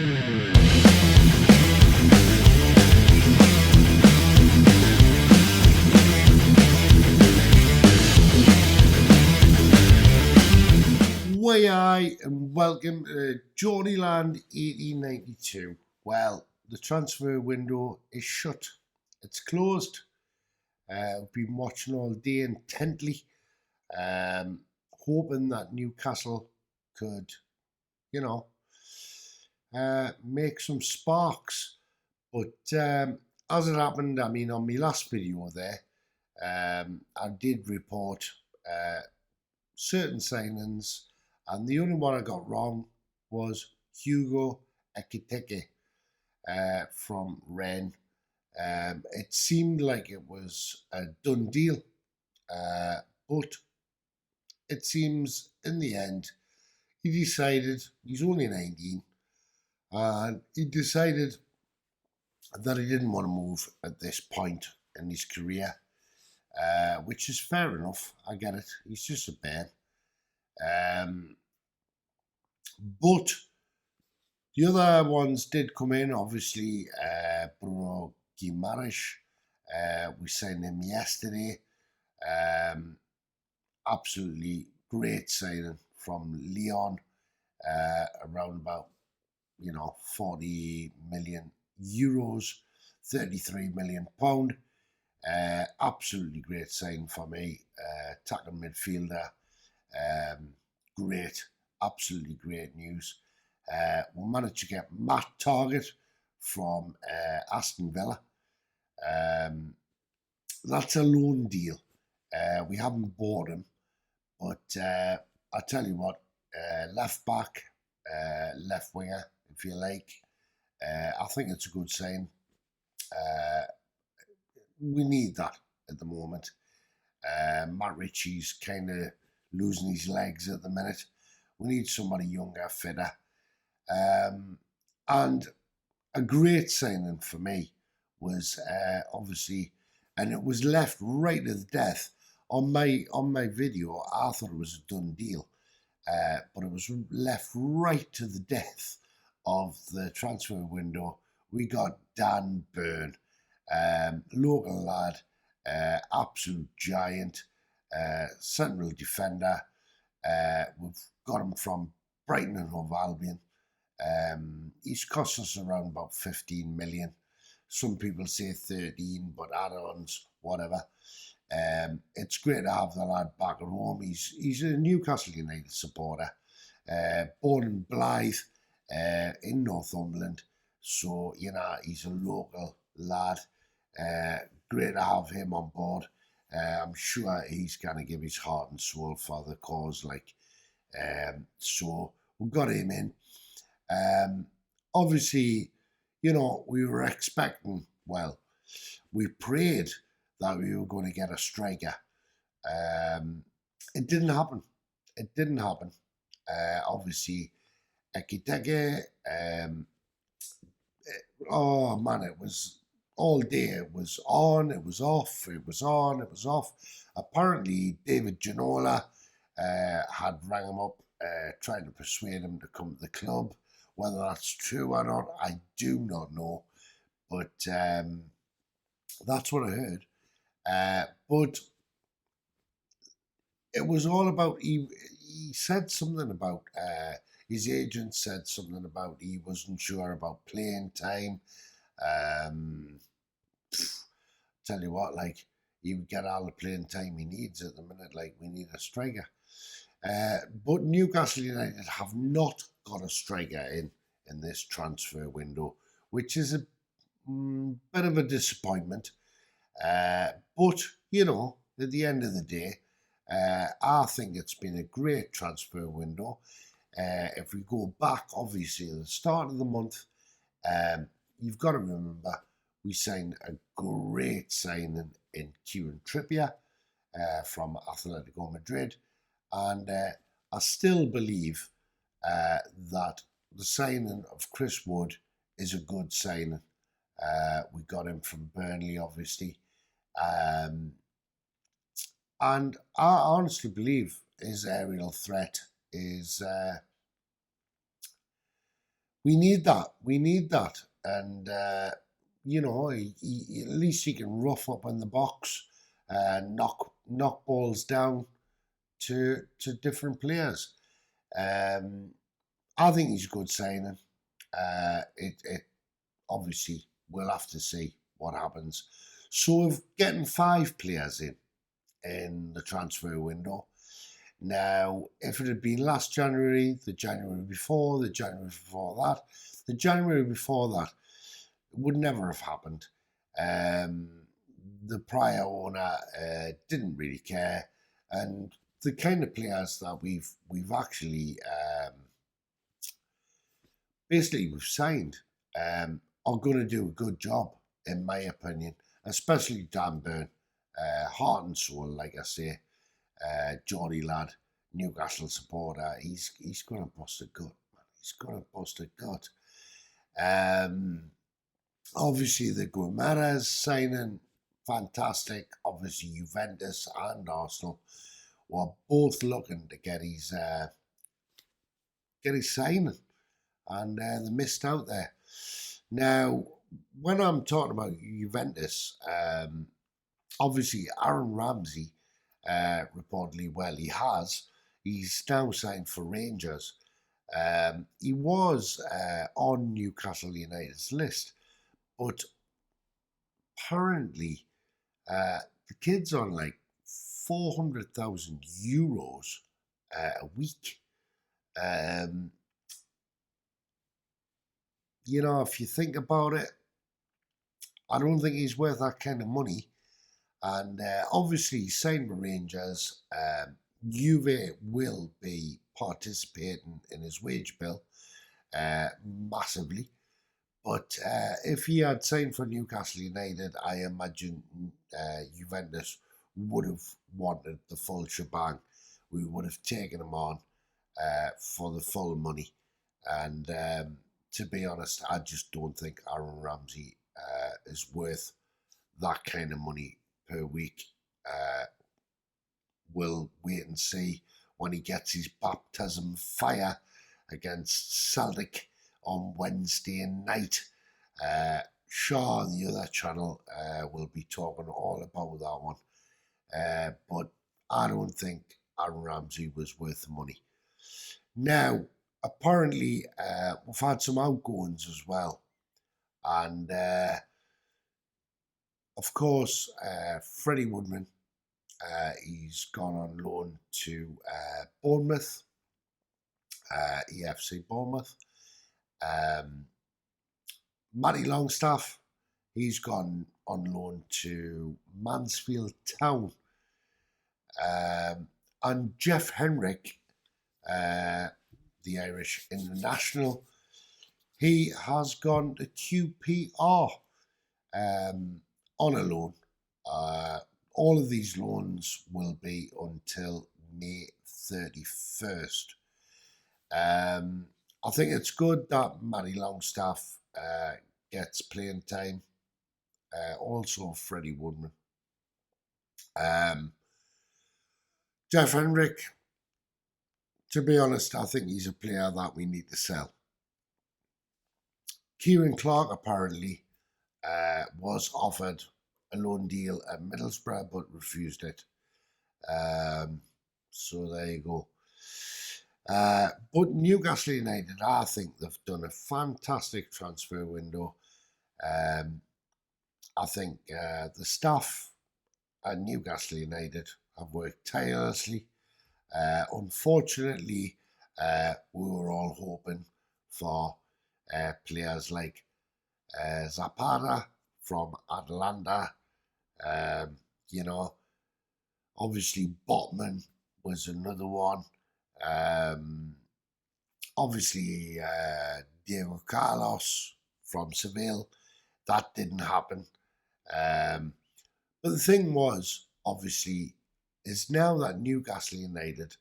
Way and welcome to Johnnyland 1892. Well, the transfer window is shut. It's closed. I've been watching all day intently, hoping that Newcastle could, make some sparks. But as it happened, I mean, on my last video there, I did report certain signings, and the only one I got wrong was Hugo Ekitike from Rennes. It seemed like it was a done deal, but it seems in the end he decided, he's only 19, and he decided that he didn't want to move at this point in his career, which is fair enough. I get it. He's just a bear. But the other ones did come in, obviously. Bruno Guimaraes, we signed him yesterday. Absolutely great signing from Lyon, around about 40 million euros, 33 million pound. Absolutely great sign for me. Attacking midfielder, great, absolutely great news. We managed to get Matt Target from Aston Villa. That's a loan deal. We haven't bought him, but I tell you what, left back, left winger, if you like. I think it's a good sign. We need that at the moment. Matt Ritchie's kind of losing his legs at the minute. We need somebody younger, fitter. And a great signing for me was obviously, and it was left right to the death. On my video, I thought it was a done deal, but it was left right to the death of the transfer window. We got Dan Burn, local lad, absolute giant, central defender. We've got him from Brighton and Hove Albion. He's cost us around about 15 million. Some people say 13, but add-ons, whatever. It's great to have the lad back at home. He's a Newcastle United supporter, born in Blythe, in Northumberland. So, he's a local lad. Great to have him on board. I'm sure he's going to give his heart and soul for the cause. So we got him in. Obviously, we were expecting, we prayed that we were going to get a striker. It didn't happen. Obviously, Ekitike, it was all day. It was on, it was off, it was on, it was off. Apparently, David Ginola had rang him up, trying to persuade him to come to the club. Whether that's true or not, I do not know. But that's what I heard. But it was all about, he said something about, his agent said something about he wasn't sure about playing time. Tell you what, he would get all the playing time he needs at the minute. We need a striker. But Newcastle United have not got a striker in this transfer window, which is a bit of a disappointment. But, at the end of the day, I think it's been a great transfer window. If we go back, obviously, at the start of the month, you've got to remember we signed a great signing in Kieran Trippier from Atletico Madrid. And I still believe that the signing of Chris Wood is a good signing. We got him from Burnley, obviously. And I honestly believe his aerial threat is We need that. We need that. And, at least he can rough up in the box, knock balls down to different players. Um, I think he's a good signing. It obviously we'll have to see what happens. So of getting 5 players in the transfer window. Now, if it had been last January, the January before, the January before that, the January before that, it would never have happened. Um, the prior owner didn't really care, and the kind of players that we've actually basically we've signed are going to do a good job, in my opinion, especially Dan Burn, heart and soul, like I say, Geordie lad, Newcastle supporter. He's going to bust a gut, man. He's going to bust a gut. Obviously, the Guimarães signing, fantastic. Obviously, Juventus and Arsenal were both looking to get his signing, and they missed out there. Now, when I'm talking about Juventus, obviously Aaron Ramsey, reportedly, he's now signed for Rangers. He was on Newcastle United's list, but apparently the kid's on like €400,000 a week. If you think about it, I don't think he's worth that kind of money. And obviously, he signed with Rangers. Juve will be participating in his wage bill massively. But if he had signed for Newcastle United, I imagine Juventus would have wanted the full shebang. We would have taken him on for the full money. And to be honest, I just don't think Aaron Ramsey is worth that kind of money per week. We'll wait and see when he gets his baptism fire against Celtic on Wednesday night. Shaw on the other channel will be talking all about that one. But I don't think Aaron Ramsey was worth the money. Now, apparently, we've had some outgoings as well. And, of course, Freddie Woodman, he's gone on loan to Bournemouth, EFC Bournemouth. Matty Longstaff, he's gone on loan to Mansfield Town. And Jeff Henrik, the Irish international, he has gone to QPR on a loan. All of these loans will be until May 31st. I think it's good that Matty Longstaff gets playing time. Also, Freddie Woodman. Jeff Henrik, to be honest, I think he's a player that we need to sell. Kieran Clark apparently was offered a loan deal at Middlesbrough but refused it. So there you go. But Newcastle United, I think they've done a fantastic transfer window. I think the staff at Newcastle United have worked tirelessly. Unfortunately, we were all hoping for players like Zapata from Atlanta. Obviously Botman was another one. Obviously Diego Carlos from Seville. That didn't happen. But the thing was, obviously, is now that Newcastle United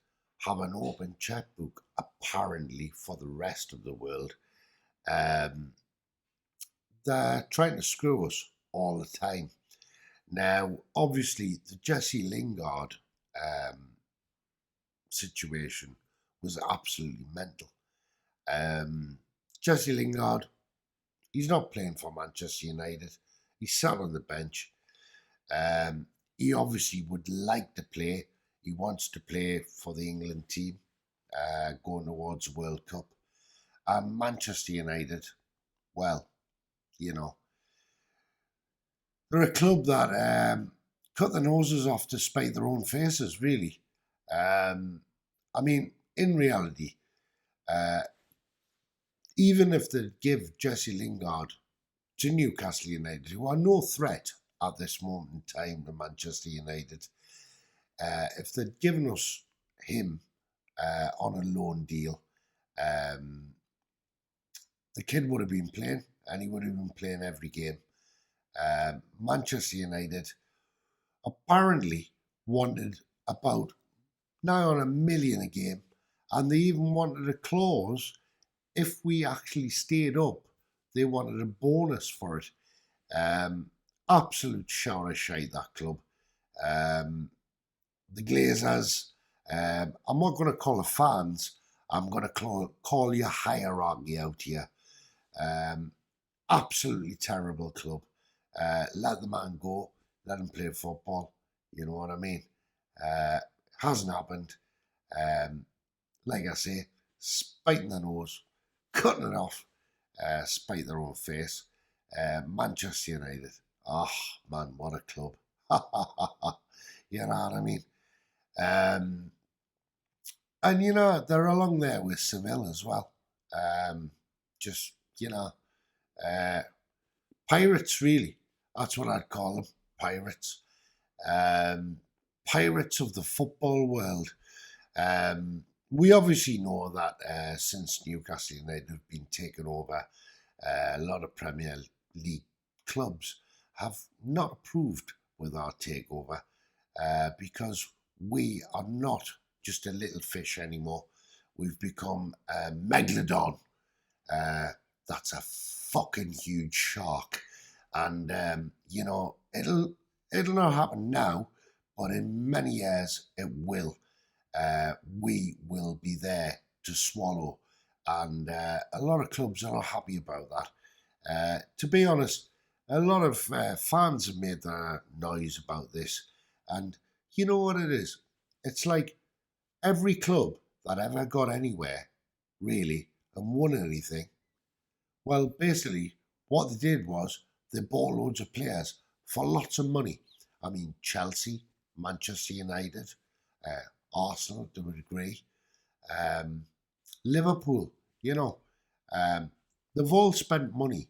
have an open checkbook, apparently, for the rest of the world, they're trying to screw us all the time. Now, obviously, the Jesse Lingard situation was absolutely mental. Jesse Lingard, he's not playing for Manchester United. He's sat on the bench. He obviously would like to play. He wants to play for the England team going towards the World Cup. And Manchester United, well, you know, they're a club that cut their noses off to spite their own faces, really. I mean, in reality, even if they give Jesse Lingard to Newcastle United, who are no threat at this moment in time to Manchester United, if they'd given us him on a loan deal, the kid would have been playing, and he would have been playing every game. Manchester United apparently wanted about now on $1 million a game, and they even wanted a clause if we actually stayed up. They wanted a bonus for it. Absolute shower of shite, that club. The Glazers, I'm not going to call the fans, I'm going to call your hierarchy out here. Absolutely terrible club. Let the man go, let him play football, you know what I mean? Hasn't happened. Like I say, spiting the nose, cutting it off, spite their own face. Manchester United, oh man, what a club. You know what I mean? And you know, they're along there with Seville as well. Just, you know, pirates, really. That's what I'd call them, pirates. Pirates of the football world. We obviously know that since Newcastle United have been taken over, a lot of Premier League clubs have not approved with our takeover because we are not just a little fish anymore. We've become a megalodon. That's a fucking huge shark. And, you know, it'll not happen now, but in many years it will. We will be there to swallow. And a lot of clubs are not happy about that. To be honest, a lot of fans have made their noise about this. And you know what it is? It's like every club that ever got anywhere, really, and won anything, well, basically, what they did was they bought loads of players for lots of money. I mean, Chelsea, Manchester United, Arsenal to a degree, Liverpool, you know, they've all spent money.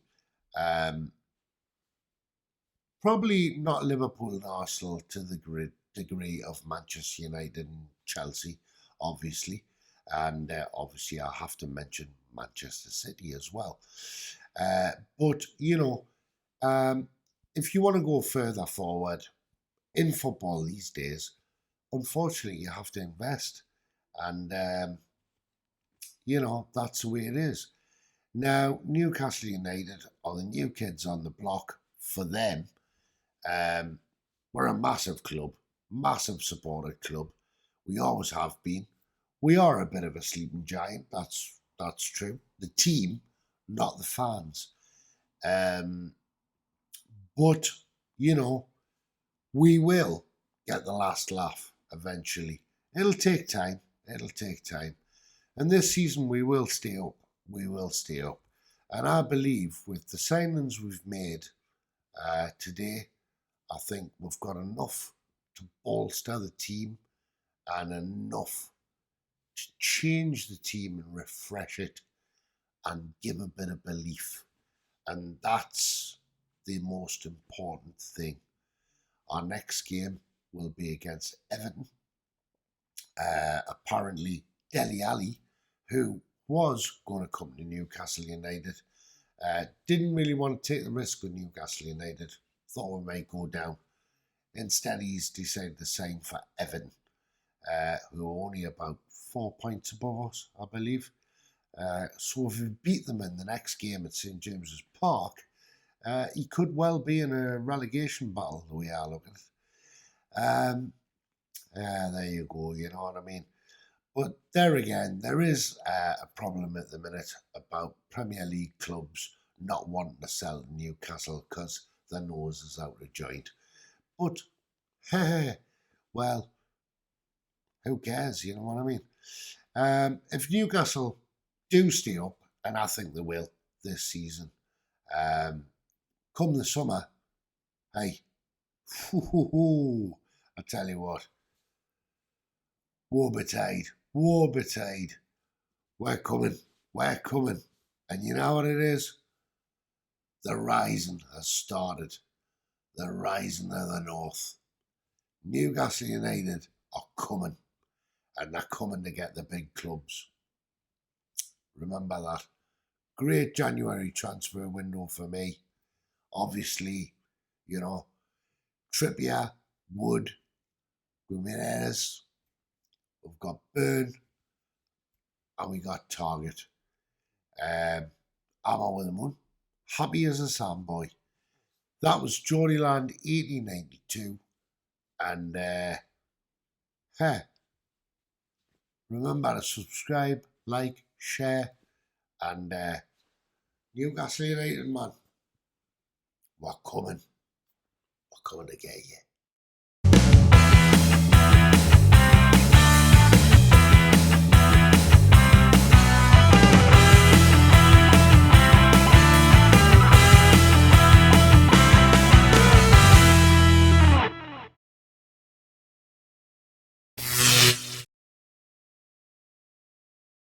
Probably not Liverpool and Arsenal to the degree of Manchester United and Chelsea, obviously. And obviously, I have to mention Manchester City as well. But, you know, if you want to go further forward in football these days, unfortunately, you have to invest. And, you know, that's the way it is. Now, Newcastle United are the new kids on the block for them. We're a massive club, massive supported club. We always have been. We are a bit of a sleeping giant. That's true. The team, not the fans. But you know, we will get the last laugh eventually. It'll take time. It'll take time. And this season we will stay up. We will stay up. And I believe with the signings we've made today, I think we've got enough to bolster the team and enough to change the team and refresh it and give a bit of belief. And that's the most important thing. Our next game will be against Everton. Apparently, Dele Alli, who was going to come to Newcastle United, didn't really want to take the risk with Newcastle United. Thought we might go down. Instead, he's decided to sign for Everton, who are only about 4 points above us, I believe. So if we beat them in the next game at St James's Park, he could well be in a relegation battle, the way I look at it. There you go, you know what I mean? But there again, there is a problem at the minute about Premier League clubs not wanting to sell Newcastle because their nose is out of joint. But, well, who cares? You know what I mean? If Newcastle do stay up, and I think they will this season, come the summer, hey, I tell you what, war betide, war betide. We're coming, we're coming. And you know what it is? The rising has started. The rising of the North. Newcastle United are coming, and they're coming to get the big clubs. Remember that. Great January transfer window for me. Obviously, you know, Trippier, Wood, Ramirez, we've got Burn, and we got Target. I'm over the moon. Happy as a sandboy. That was Joryland 1892. And hey, remember to subscribe, like, share, and Newcastle United, man. We're coming. We're coming to get you.